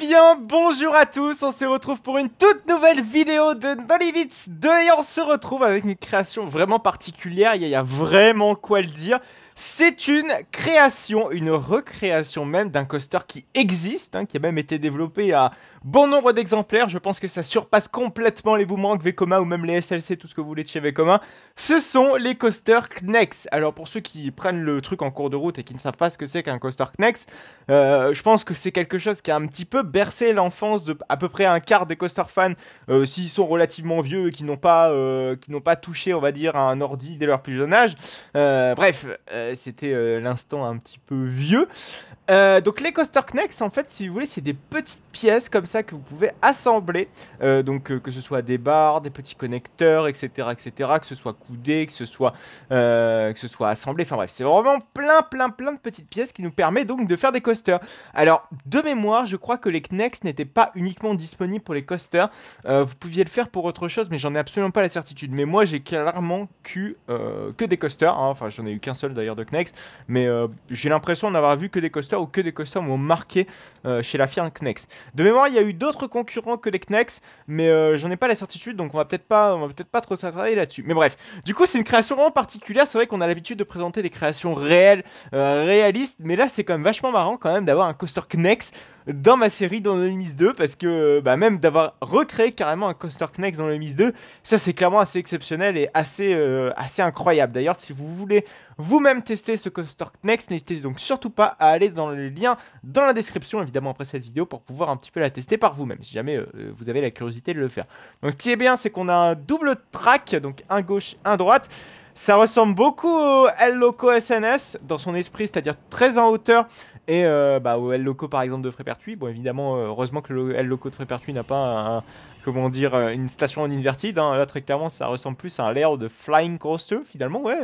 bien, bonjour à tous, on se retrouve pour une toute nouvelle vidéo de No Limits 2 et on se retrouve avec une création vraiment particulière, il y a vraiment quoi le dire. C'est une création, une recréation même d'un coaster qui existe, qui a même été développé à bon nombre d'exemplaires. Je pense que ça surpasse complètement les boomerangs Vekoma ou même les SLC, tout ce que vous voulez de chez Vekoma. Ce sont les coasters Knex. Alors pour ceux qui prennent le truc en cours de route et qui ne savent pas ce que c'est qu'un coaster Knex, je pense que c'est quelque chose qui a un petit peu bercé l'enfance de à peu près un quart des coaster fans, s'ils sont relativement vieux et qui n'ont pas touché, on va dire, à un ordi dès leur plus jeune âge. Bref, c'était l'instant un petit peu vieux. Donc les coaster Knex, en fait, si vous voulez, c'est des petites pièces comme ça que vous pouvez assembler. Que ce soit des barres, des petits connecteurs, etc., que ce soit coudé, que ce soit assemblé. Enfin bref, c'est vraiment plein de petites pièces qui nous permet donc de faire des coasters. Alors, de mémoire, je crois que les Knex n'étaient pas uniquement disponibles pour les coasters. Vous pouviez le faire pour autre chose, mais j'en ai absolument pas la certitude. Mais moi, j'ai clairement que des coasters. Enfin, j'en ai eu qu'un seul d'ailleurs de Knex. Mais j'ai l'impression d'avoir vu que des coasters ou que des coasters m'ont marqué chez la firme Knex. De mémoire, il y a eu d'autres concurrents que les Knex, mais j'en ai pas la certitude, donc on va peut-être pas trop s'attarder là-dessus. Mais bref, du coup, c'est une création vraiment particulière. C'est vrai qu'on a l'habitude de présenter des créations réelles, réalistes, mais là, c'est quand même vachement marrant quand même d'avoir un coaster Knex dans ma série dans No Limits 2, parce que même d'avoir recréé carrément un coaster Knex dans No Limits 2, ça c'est clairement assez exceptionnel et assez incroyable. D'ailleurs, si vous voulez vous-même tester ce coaster Knex, n'hésitez donc surtout pas à aller dans le lien dans la description, évidemment après cette vidéo, pour pouvoir un petit peu la tester par vous-même, si jamais vous avez la curiosité de le faire. Donc ce qui est bien, c'est qu'on a un double track, donc un gauche, un droite. Ça ressemble beaucoup au El Loco SNS dans son esprit, c'est-à-dire très en hauteur, et au El Loco par exemple de Frépertuis. Bon, évidemment, heureusement que le El Loco de Frépertuis n'a pas une station en inverted. Là, très clairement, ça ressemble plus à un layout de Flying Coaster, finalement. Ouais,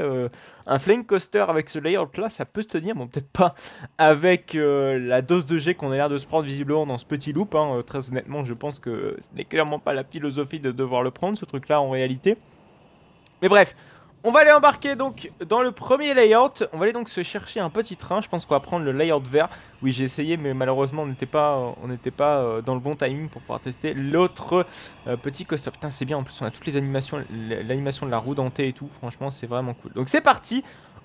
un Flying Coaster avec ce layout-là, ça peut se tenir. Bon, peut-être pas avec la dose de G qu'on a l'air de se prendre visiblement dans ce petit loop. Très honnêtement, je pense que ce n'est clairement pas la philosophie de devoir le prendre, ce truc-là, en réalité. Mais bref, on va aller embarquer donc dans le premier layout. On va aller donc se chercher un petit train. Je pense qu'on va prendre le layout vert. Oui, j'ai essayé, mais malheureusement on n'était pas dans le bon timing pour pouvoir tester l'autre petit coaster. Putain, c'est bien, en plus on a toutes les animations, l'animation de la roue dentée et tout. Franchement, c'est vraiment cool. Donc c'est parti,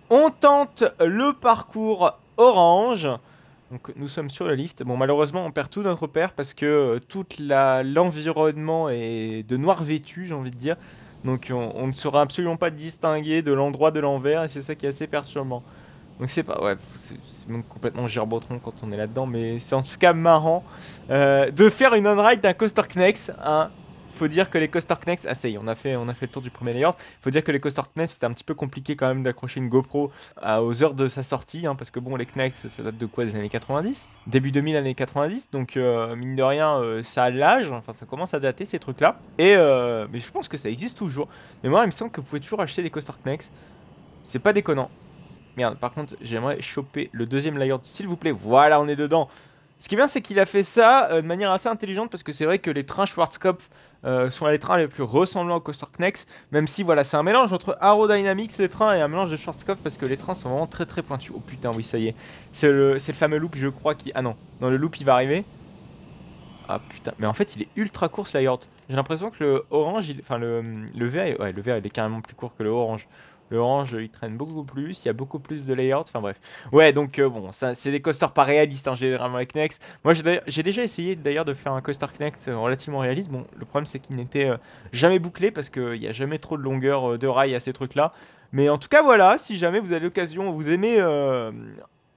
on tente le parcours orange. Donc nous sommes sur le lift. Bon, malheureusement on perd tout notre repère parce que tout l'environnement est de noir vêtu, j'ai envie de dire. Donc on ne saura absolument pas distinguer de l'endroit de l'envers et c'est ça qui est assez perturbant. Donc c'est pas, ouais, c'est même complètement gerbotron quand on est là-dedans, mais c'est en tout cas marrant de faire une on-ride d'un coaster Knex. Faut dire que les coaster Knex, ah ça y est, on a fait le tour du premier layout. Faut dire que les coaster Knex, c'était un petit peu compliqué quand même d'accrocher une GoPro aux heures de sa sortie, parce que bon, les Knex, ça date de quoi, des années 90, début 2000, années 90, donc mine de rien, ça a l'âge, enfin ça commence à dater ces trucs-là. Et mais je pense que ça existe toujours. Mais moi, il me semble que vous pouvez toujours acheter des coaster Knex. C'est pas déconnant. Merde, par contre, j'aimerais choper le deuxième layout, s'il vous plaît. Voilà, on est dedans. Ce qui est bien, c'est qu'il a fait ça de manière assez intelligente, parce que c'est vrai que les trains Schwarzkopf sont les trains les plus ressemblants au coaster Knex, même si voilà, c'est un mélange entre Aerodynamics les trains et un mélange de Schwarzkopf, parce que les trains sont vraiment très pointus. Oh putain, oui, ça y est. C'est le fameux loop, je crois, qui... Ah non, dans le loop, il va arriver. Ah putain, mais en fait, il est ultra court ce layout. J'ai l'impression que le orange, enfin le vert, ouais, le vert, il est carrément plus court que le orange. Le orange, il traîne beaucoup plus, il y a beaucoup plus de layout, enfin bref. Ouais, donc bon, c'est des coasters pas réalistes, généralement les Knex. Moi, j'ai déjà essayé d'ailleurs de faire un coaster Knex relativement réaliste. Bon, le problème, c'est qu'il n'était jamais bouclé parce qu'il n'y a jamais trop de longueur de rail à ces trucs-là. Mais en tout cas, voilà, si jamais vous avez l'occasion, vous aimez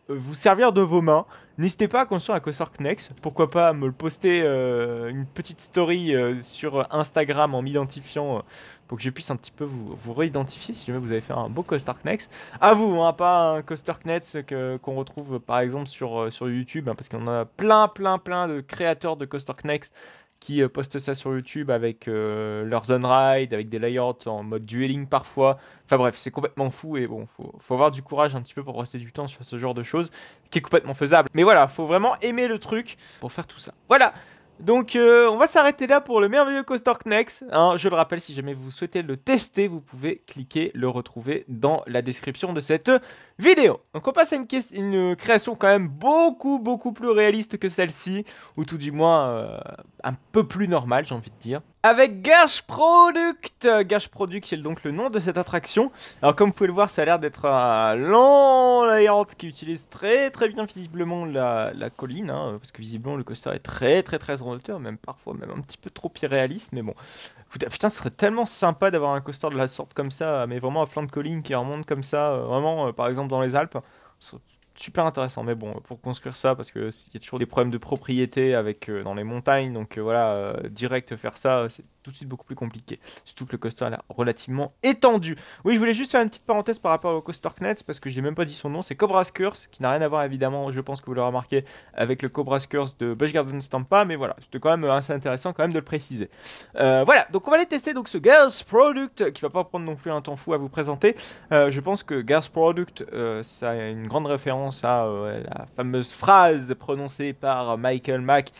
vous servir de vos mains, n'hésitez pas à construire un coaster Knex. Pourquoi pas me le poster une petite story sur Instagram en m'identifiant pour que je puisse un petit peu vous réidentifier si jamais vous avez fait un beau coaster Knex. À vous, pas un coaster Knex qu'on retrouve par exemple sur YouTube, parce qu'on a plein de créateurs de coaster Knex qui postent ça sur YouTube avec leurs on-ride, avec des layouts en mode dueling parfois. Enfin bref, c'est complètement fou et bon, faut avoir du courage un petit peu pour passer du temps sur ce genre de choses qui est complètement faisable. Mais voilà, faut vraiment aimer le truc pour faire tout ça. Voilà. Donc on va s'arrêter là pour le merveilleux Coaster Knex. Hein, je le rappelle, si jamais vous souhaitez le tester, vous pouvez cliquer, le retrouver dans la description de cette vidéo. Donc on passe à une création quand même beaucoup plus réaliste que celle-ci, ou tout du moins un peu plus normale, j'ai envie de dire. Avec Gersh Product. Gersh Product, c'est donc le nom de cette attraction. Alors comme vous pouvez le voir, ça a l'air d'être un long layout qui utilise très bien visiblement la colline, hein, parce que visiblement le coaster est très en hauteur, même parfois même un petit peu trop irréaliste, mais bon. Putain, ce serait tellement sympa d'avoir un coaster de la sorte comme ça, mais vraiment à flanc de colline qui remonte comme ça, vraiment par exemple dans les Alpes. Ce serait super intéressant, mais bon, pour construire ça, parce que il y a toujours des problèmes de propriété avec dans les montagnes, donc voilà, direct faire ça, c'est tout de suite beaucoup plus compliqué. Surtout que le coaster a l'air relativement étendu. Oui, je voulais juste faire une petite parenthèse par rapport au coaster Knex, parce que j'ai même pas dit son nom, c'est Cobra's Curse, qui n'a rien à voir évidemment, je pense que vous l'aurez remarqué, avec le Cobra's Curse de Busch Gardens Tampa, mais voilà, c'était quand même assez intéressant quand même de le préciser. Voilà, donc on va aller tester donc ce Gersh Product, qui va pas prendre non plus un temps fou à vous présenter. Je pense que Gersh Product, ça a une grande référence à la fameuse phrase prononcée par Michael Mack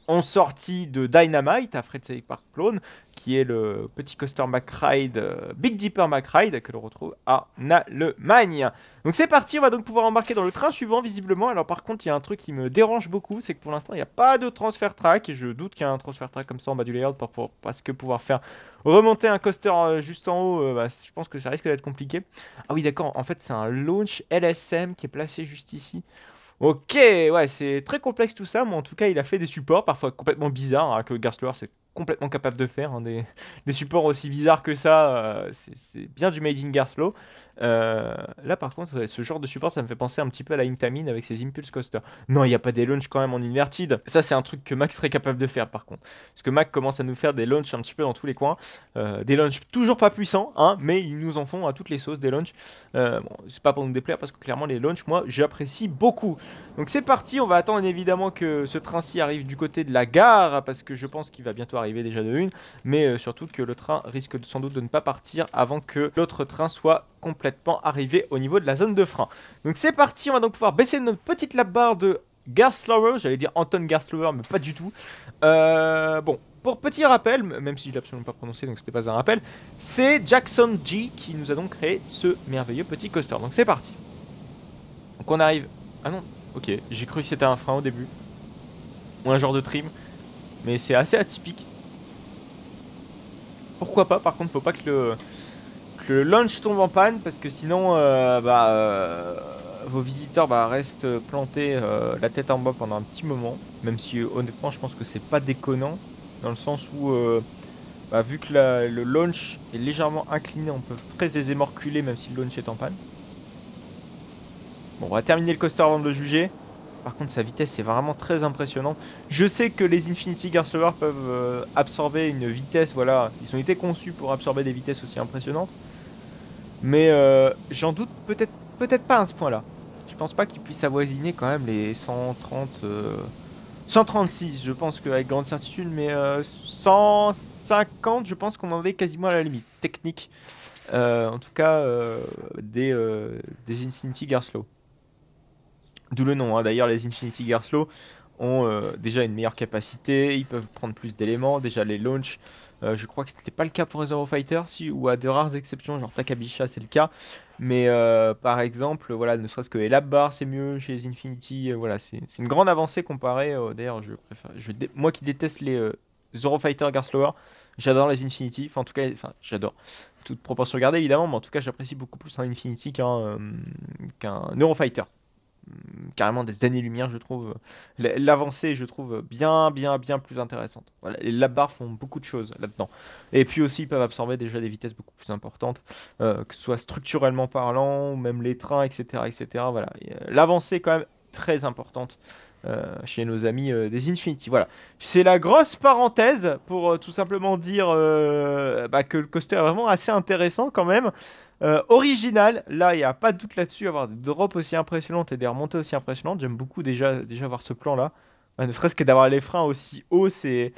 en sortie de Dynamite à Fred Park Clone, qui est le petit coaster MacRide, Big Dipper MacRide, que l'on retrouve à Allemagne. Donc c'est parti, on va donc pouvoir embarquer dans le train suivant visiblement. Alors par contre, il y a un truc qui me dérange beaucoup, c'est que pour l'instant, il n'y a pas de transfert track, et je doute qu'il y a un transfert track comme ça en bas du layout parce que pouvoir faire remonter un coaster juste en haut, je pense que ça risque d'être compliqué. Ah oui, d'accord, en fait, c'est un launch LSM qui est placé juste ici. Ok, ouais, c'est très complexe tout ça, mais en tout cas, il a fait des supports, parfois complètement bizarres, hein, que Garslower c'est complètement capable de faire, hein, des supports aussi bizarres que ça, c'est bien du Made in Garslow. Là, par contre, ouais, ce genre de support, ça me fait penser un petit peu à la Intamin avec ses Impulse Coasters. Non, il n'y a pas des launchs quand même en inverted. Ça, c'est un truc que Mac serait capable de faire, par contre. Parce que Mac commence à nous faire des launchs un petit peu dans tous les coins. Des launchs toujours pas puissants, hein, mais ils nous en font à toutes les sauces des launchs. Bon, c'est pas pour nous déplaire, parce que clairement, les launchs, moi, j'apprécie beaucoup. Donc c'est parti, on va attendre évidemment que ce train-ci arrive du côté de la gare, parce que je pense qu'il va bientôt arriver déjà de une, mais surtout que le train risque sans doute de ne pas partir avant que l'autre train soit complètement arrivé au niveau de la zone de frein. Donc c'est parti, on va donc pouvoir baisser notre petite lap bar de Garslower, j'allais dire Anton Garslower, mais pas du tout. Bon, pour petit rappel, même si je l'ai absolument pas prononcé, donc c'était pas un rappel, c'est Jackson G qui nous a donc créé ce merveilleux petit coaster. Donc c'est parti. Donc on arrive... Ah non, ok, j'ai cru que c'était un frein au début. Ou un genre de trim. Mais c'est assez atypique. Pourquoi pas, par contre, faut pas que le launch tombe en panne, parce que sinon, vos visiteurs restent plantés la tête en bas pendant un petit moment. Même si, honnêtement, je pense que c'est pas déconnant. Dans le sens où, vu que le launch est légèrement incliné, on peut très aisément reculer, même si le launch est en panne. Bon, on va terminer le coaster avant de le juger. Par contre, sa vitesse est vraiment très impressionnante. Je sais que les Infinity Garslower peuvent absorber une vitesse, voilà. Ils ont été conçus pour absorber des vitesses aussi impressionnantes. Mais j'en doute peut-être pas à ce point-là. Je pense pas qu'ils puissent avoisiner quand même les 130... 136, je pense qu'avec grande certitude, mais 150, je pense qu'on en est quasiment à la limite technique. En tout cas, des Infinity Garslow. D'où le nom, hein. D'ailleurs, les Infinity Garslow ont déjà une meilleure capacité, ils peuvent prendre plus d'éléments, déjà les launchs. Je crois que c'était pas le cas pour les Eurofighter, si, ou à de rares exceptions, genre Takabisha c'est le cas. Mais par exemple, voilà, ne serait-ce que les lap bars c'est mieux chez les Infinity, voilà, c'est une grande avancée comparée. D'ailleurs, je préfère, moi qui déteste les Eurofighter Garslower, j'adore les Infinity, enfin en tout cas, j'adore. Toute proportion gardée évidemment, mais en tout cas j'apprécie beaucoup plus un Infinity qu'un Eurofighter. Carrément des années-lumière, je trouve. L'avancée, je trouve bien plus intéressante. Voilà, les lap bars font beaucoup de choses là-dedans. Et puis aussi, ils peuvent absorber déjà des vitesses beaucoup plus importantes, que ce soit structurellement parlant, ou même les trains, etc. Voilà. L'avancée est quand même très importante chez nos amis des Infinity. Voilà. C'est la grosse parenthèse pour tout simplement dire que le coaster est vraiment assez intéressant quand même. Original, là il n'y a pas de doute là-dessus, avoir des drops aussi impressionnantes et des remontées aussi impressionnantes. J'aime beaucoup déjà voir ce plan là, ne serait-ce que d'avoir les freins aussi hauts, c'est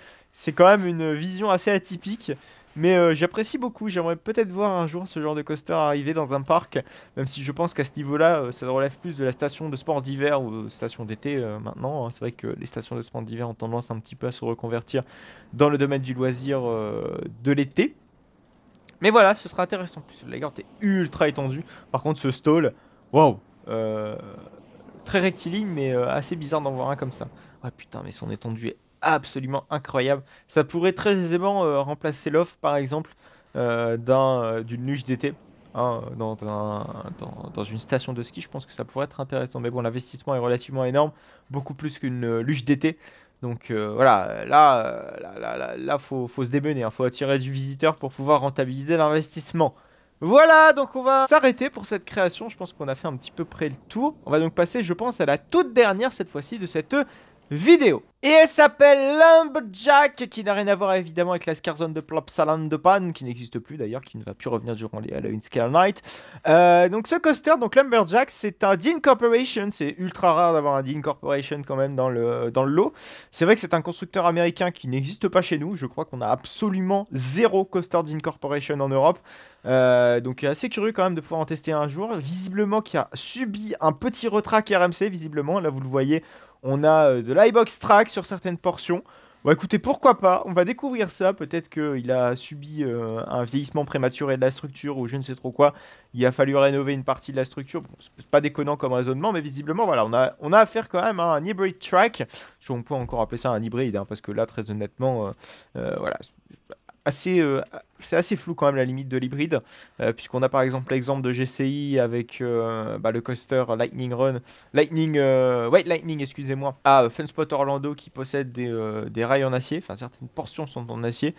quand même une vision assez atypique. Mais j'apprécie beaucoup, j'aimerais peut-être voir un jour ce genre de coaster arriver dans un parc, même si je pense qu'à ce niveau-là, ça relève plus de la station de sport d'hiver ou station d'été maintenant, hein. C'est vrai que les stations de sport d'hiver ont tendance un petit peu à se reconvertir dans le domaine du loisir de l'été. Mais voilà, ce sera intéressant. En plus, la garde est ultra étendue. Par contre, ce stall, waouh, euh, très rectiligne, mais assez bizarre d'en voir un comme ça. Ah putain, mais son étendue est absolument incroyable. Ça pourrait très aisément remplacer l'offre, par exemple, d'une luge d'été. Hein, dans une station de ski, je pense que ça pourrait être intéressant. Mais bon, l'investissement est relativement énorme, beaucoup plus qu'une luge d'été. Donc voilà, là, faut se démener, hein. Faut attirer du visiteur pour pouvoir rentabiliser l'investissement. Voilà, donc on va s'arrêter pour cette création. Je pense qu'on a fait un petit peu près le tour. On va donc passer, je pense, à la toute dernière cette fois-ci de cette vidéo. Et elle s'appelle Lumberjack, qui n'a rien à voir évidemment avec la Scarzone de Plopsaland de Pan, qui n'existe plus d'ailleurs, qui ne va plus revenir durant les Halloween Scare Night. Donc ce coaster, donc Lumberjack, c'est un Dean Corporation. C'est ultra rare d'avoir un Dean Corporation quand même dans le lot. C'est vrai que c'est un constructeur américain qui n'existe pas chez nous. Je crois qu'on a absolument zéro coaster Dean Corporation en Europe. Donc assez curieux quand même de pouvoir en tester un jour. Visiblement qui a subi un petit retrack RMC, visiblement. Là vous le voyez, on a de l'iBox track sur certaines portions. Bon écoutez, pourquoi pas, on va découvrir ça. Peut-être qu'il a subi un vieillissement prématuré de la structure ou je ne sais trop quoi. Il a fallu rénover une partie de la structure. Bon, c'est pas déconnant comme raisonnement, mais visiblement voilà, on a affaire quand même à un hybrid track. Si on peut encore appeler ça un hybride, hein, parce que là très honnêtement, voilà, c'est assez flou quand même la limite de l'hybride, puisqu'on a par exemple l'exemple de GCI avec le coaster Lightning, excusez-moi, à Funspot Orlando qui possède des rails en acier, enfin certaines portions sont en acier.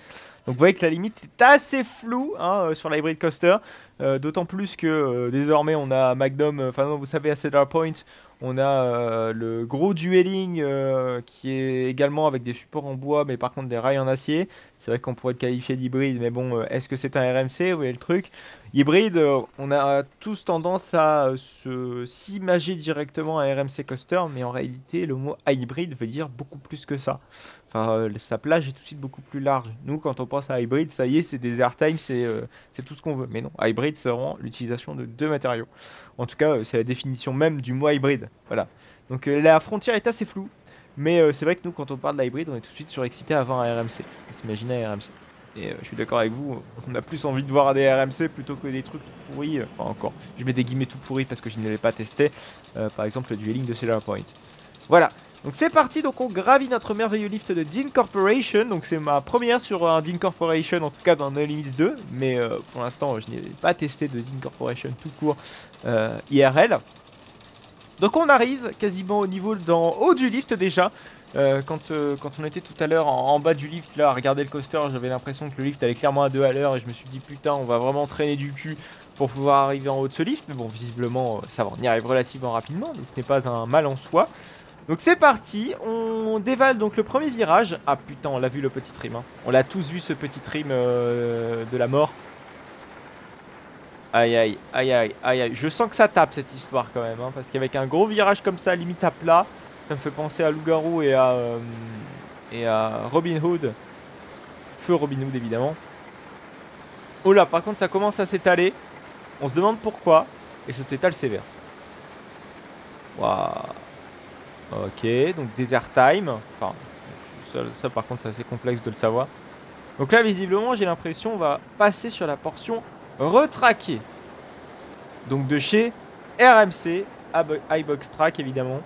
Donc vous voyez que la limite est assez floue, hein, sur l'hybrid coaster, d'autant plus que désormais on a Magnum, enfin non, vous savez à Cedar Point, on a le gros dueling qui est également avec des supports en bois, mais par contre des rails en acier. C'est vrai qu'on pourrait le qualifier d'hybride, mais bon, est-ce que c'est un RMC? Vous voyez le truc. Hybride, on a tous tendance à s'imager directement un RMC coaster, mais en réalité, le mot hybride veut dire beaucoup plus que ça. Enfin, sa plage est tout de suite beaucoup plus large. Nous, quand on pense à hybride, ça y est, c'est des airtime, c'est tout ce qu'on veut. Mais non, hybride, c'est vraiment l'utilisation de deux matériaux. En tout cas, c'est la définition même du mot hybride. Voilà. Donc la frontière est assez floue. Mais c'est vrai que nous, quand on parle d'hybride, on est tout de suite surexcité à avoir un RMC. On s'imaginer un RMC. Et je suis d'accord avec vous, on a plus envie de voir des RMC plutôt que des trucs tout pourris. Enfin encore, je mets des guillemets tout pourris parce que je ne l'avais pas testé. Par exemple le dueling de Cedar Point. Voilà, donc c'est parti, donc on gravit notre merveilleux lift de Dean Corporation. Donc c'est ma première sur un Dean Corporation, en tout cas dans No Limits 2. Mais pour l'instant je n'ai pas testé de Dean Corporation tout court IRL. Donc on arrive quasiment au niveau d'en haut du lift déjà. Quand on était tout à l'heure en bas du lift là à regarder le coaster, j'avais l'impression que le lift allait clairement à 2 à l'heure et je me suis dit putain on va vraiment traîner du cul pour pouvoir arriver en haut de ce lift. Mais bon visiblement ça va, on y arrive relativement rapidement, donc ce n'est pas un mal en soi. Donc c'est parti, on dévale donc le premier virage. Ah putain on l'a vu le petit trim, hein. On l'a tous vu ce petit trim de la mort. Aïe aïe, aïe aïe, aïe aïe. Je sens que ça tape cette histoire quand même, hein, parce qu'avec un gros virage comme ça, limite à plat, ça me fait penser à Loup-Garou et à Robin Hood. Feu Robin Hood évidemment. Oh là, par contre ça commence à s'étaler. On se demande pourquoi. Et ça s'étale sévère. Waouh. Ok, donc Desert Time. Enfin, ça par contre c'est assez complexe de le savoir. Donc là visiblement j'ai l'impression on va passer sur la portion retraquée. Donc de chez RMC, iBox Track évidemment.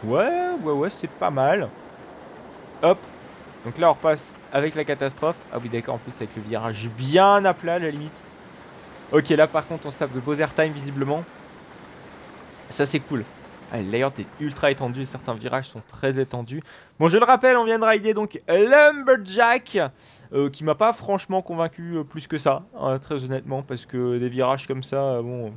Ouais, c'est pas mal. Hop. Donc là on repasse avec la catastrophe. Ah oui d'accord, en plus avec le virage bien à plat à la limite. Ok, là par contre on se tape de beaux airtime visiblement. Ça c'est cool. Ah, le layout est ultra étendu, certains virages sont très étendus. Bon, je le rappelle, on vient de rider donc Lumberjack, qui m'a pas franchement convaincu plus que ça, hein, très honnêtement, parce que des virages comme ça, bon,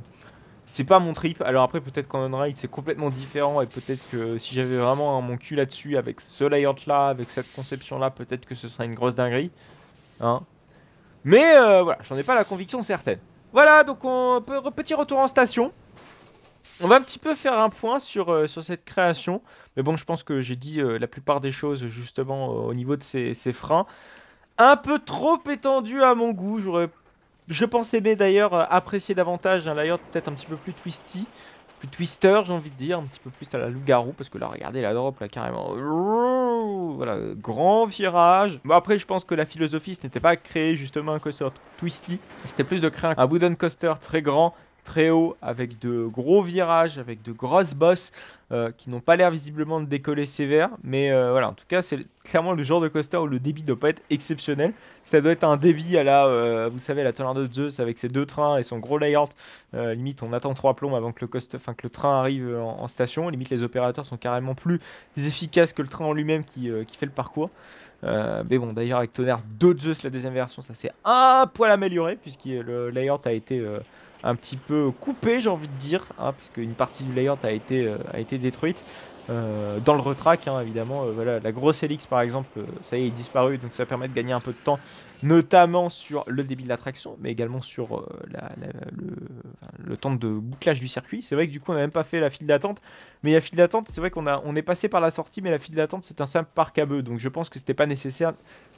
c'est pas mon trip. Alors après, peut-être qu'en on-ride c'est complètement différent, et peut-être que si j'avais vraiment mon cul là-dessus, avec ce layout-là, avec cette conception-là, peut-être que ce serait une grosse dinguerie, hein. Mais voilà, j'en ai pas la conviction certaine. Voilà, donc petit retour en station. On va un petit peu faire un point sur cette création. Mais bon, je pense que j'ai dit la plupart des choses justement au niveau de ces freins. un peu trop étendu à mon goût. Je pense aimer d'ailleurs apprécier davantage un layout peut-être un petit peu plus twisty. Plus twister, j'ai envie de dire, un petit peu plus à la loup-garou, parce que là, regardez la drop, là, carrément. Voilà, grand virage. Bon, après, je pense que la philosophie, ce n'était pas créer justement un coaster twisty, c'était plus de créer un wooden coaster très grand, très haut, avec de gros virages, avec de grosses bosses qui n'ont pas l'air visiblement de décoller sévère. Mais voilà, en tout cas, c'est clairement le genre de coaster où le débit doit pas être exceptionnel. Ça doit être un débit à la, vous savez, la Tornado de Zeus avec ses deux trains et son gros layout. Limite, on attend 3 plombs avant que que le train arrive en station. Limite, les opérateurs sont carrément plus efficaces que le train en lui-même qui fait le parcours. Mais bon, d'ailleurs, avec Tonnerre de Zeus, la deuxième version, ça s'est un poil amélioré, puisque le layout a été un petit peu coupé, j'ai envie de dire, hein, puisque une partie du layout a été détruite. Dans le retrack, hein, évidemment, voilà, la grosse hélice par exemple, ça y est, est disparue, donc ça permet de gagner un peu de temps, notamment sur le débit de l'attraction, mais également sur le temps de bouclage du circuit. C'est vrai que du coup, on n'a même pas fait la file d'attente, mais la file d'attente, c'est vrai on est passé par la sortie, mais la file d'attente, c'est un simple parc à bœufs, donc je pense que c'était pas nécessaire,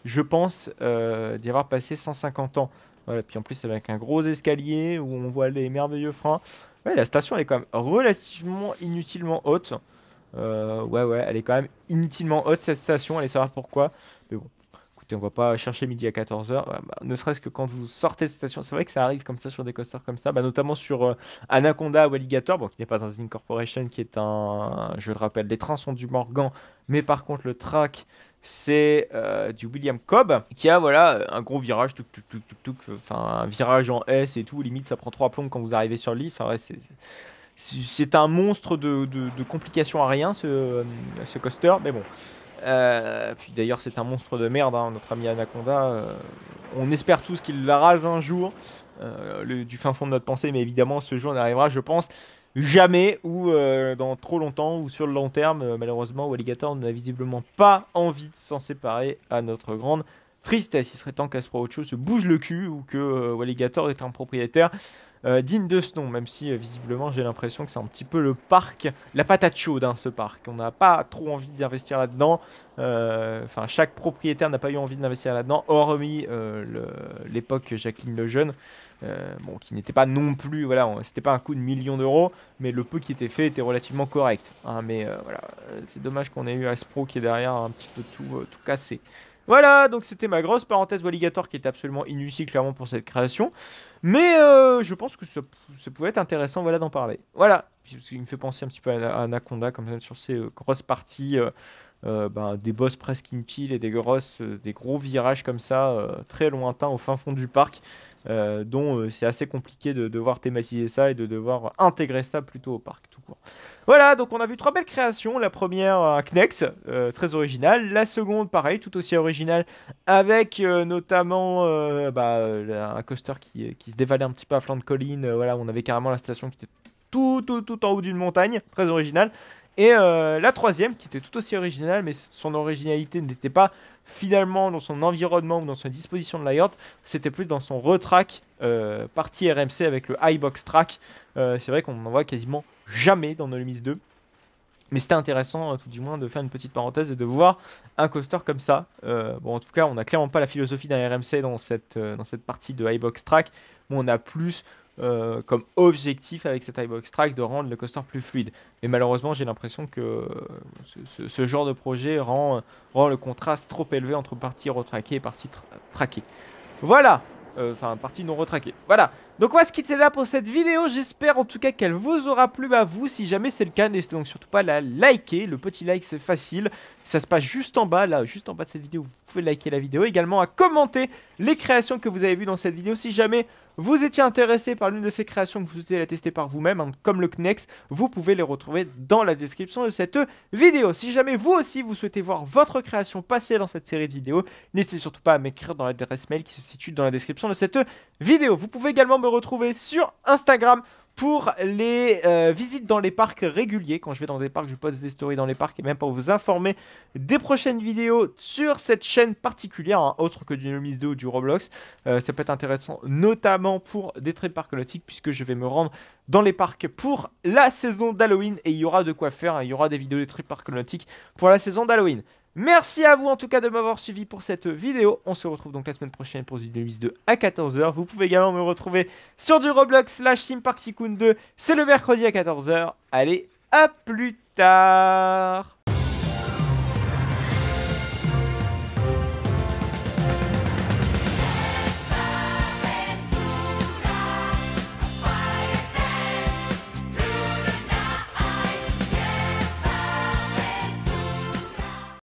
je pense, d'y avoir passé 150 ans. Voilà, puis en plus, avec un gros escalier où on voit les merveilleux freins. Ouais, la station, elle est quand même relativement inutilement haute. Ouais, elle est quand même inutilement haute cette station, allez savoir pourquoi. Mais bon, écoutez, on va pas chercher midi à 14 h. Ouais, bah, ne serait-ce que quand vous sortez de cette station, c'est vrai que ça arrive comme ça sur des coasters comme ça, bah, notamment sur Anaconda ou Alligator, bon, qui n'est pas un Incorporation, qui est un. Je le rappelle, les trains sont du Morgan, mais par contre, le track. C'est du William Cobb qui a voilà un gros virage, enfin un virage en S et tout, limite ça prend 3 plombs quand vous arrivez sur le lit. Enfin, ouais, c'est un monstre de complications à rien, ce coaster, mais bon. Puis d'ailleurs, c'est un monstre de merde, hein, notre ami Anaconda. On espère tous qu'il la rase un jour, du fin fond de notre pensée, mais évidemment, ce jour n'arrivera, je pense, jamais, ou dans trop longtemps, ou sur le long terme. Malheureusement, Alligator n'a visiblement pas envie de s'en séparer, à notre grande tristesse. Il serait temps qu'Aspro Ocho se bouge le cul, ou que Alligator est un propriétaire digne de ce nom, même si visiblement j'ai l'impression que c'est un petit peu le parc, la patate chaude, hein, ce parc. On n'a pas trop envie d'investir là-dedans. Enfin, chaque propriétaire n'a pas eu envie d'investir là-dedans, hormis l'époque Jacqueline Lejeune, bon, qui n'était pas non plus, voilà, c'était pas un coup de millions d'euros, mais le peu qui était fait était relativement correct. Hein, mais voilà, c'est dommage qu'on ait eu Aspro qui est derrière un petit peu tout cassé. Voilà, donc c'était ma grosse parenthèse Alligator qui était absolument inutile clairement pour cette création. Mais je pense que ça pouvait être intéressant voilà, d'en parler. Voilà, il me fait penser un petit peu à Anaconda comme ça sur ces grosses parties, ben, des boss presque inutiles et des gros virages comme ça, très lointains au fin fond du parc, dont c'est assez compliqué de devoir thématiser ça et de devoir intégrer ça plutôt au parc tout court. Voilà, donc on a vu 3 belles créations. La première, un Knex, très original. La seconde, pareil, tout aussi original, avec notamment un coaster qui se dévalait un petit peu à flanc de colline. Voilà, on avait carrément la station qui était tout en haut d'une montagne, très original. Et la troisième, qui était tout aussi originale, mais son originalité n'était pas finalement dans son environnement ou dans sa disposition de layout, c'était plus dans son retrack, partie RMC avec le iBox Track. C'est vrai qu'on n'en voit quasiment jamais dans No Limits 2. Mais c'était intéressant, tout du moins, de faire une petite parenthèse et de voir un coaster comme ça. Bon, en tout cas, on n'a clairement pas la philosophie d'un RMC dans cette partie de iBox Track, mais on a plus comme objectif avec cet iBox Track de rendre le coaster plus fluide. Mais malheureusement, j'ai l'impression que ce genre de projet rend le contraste trop élevé entre partie retraquée et partie traquée. Voilà. Enfin, partie non retraquée. Voilà. Donc on va se quitter là pour cette vidéo. J'espère en tout cas qu'elle vous aura plu à vous. Si jamais c'est le cas, n'hésitez donc surtout pas à la liker. Le petit like, c'est facile. Ça se passe juste en bas, là, juste en bas de cette vidéo. Vous pouvez liker la vidéo. Également à commenter les créations que vous avez vues dans cette vidéo. Si jamais vous étiez intéressé par l'une de ces créations, que vous souhaitez la tester par vous-même, hein, comme le Knex, vous pouvez les retrouver dans la description de cette vidéo. Si jamais vous aussi vous souhaitez voir votre création passer dans cette série de vidéos, n'hésitez surtout pas à m'écrire dans l'adresse mail qui se situe dans la description de cette vidéo. Vous pouvez également me retrouver sur Instagram pour les visites dans les parcs réguliers. Quand je vais dans des parcs, je poste des stories dans les parcs et même pour vous informer des prochaines vidéos sur cette chaîne particulière, hein, autre que du No Limits 2 ou du Roblox. Ça peut être intéressant, notamment pour des trips parcs nautiques, puisque je vais me rendre dans les parcs pour la saison d'Halloween et il y aura de quoi faire, hein, il y aura des vidéos des trips parcs nautiques pour la saison d'Halloween. Merci à vous en tout cas de m'avoir suivi pour cette vidéo. On se retrouve donc la semaine prochaine pour une Limits 2 à 14 h. Vous pouvez également me retrouver sur du Roblox /SimPartiCoon 2. C'est le mercredi à 14 h. Allez, à plus tard.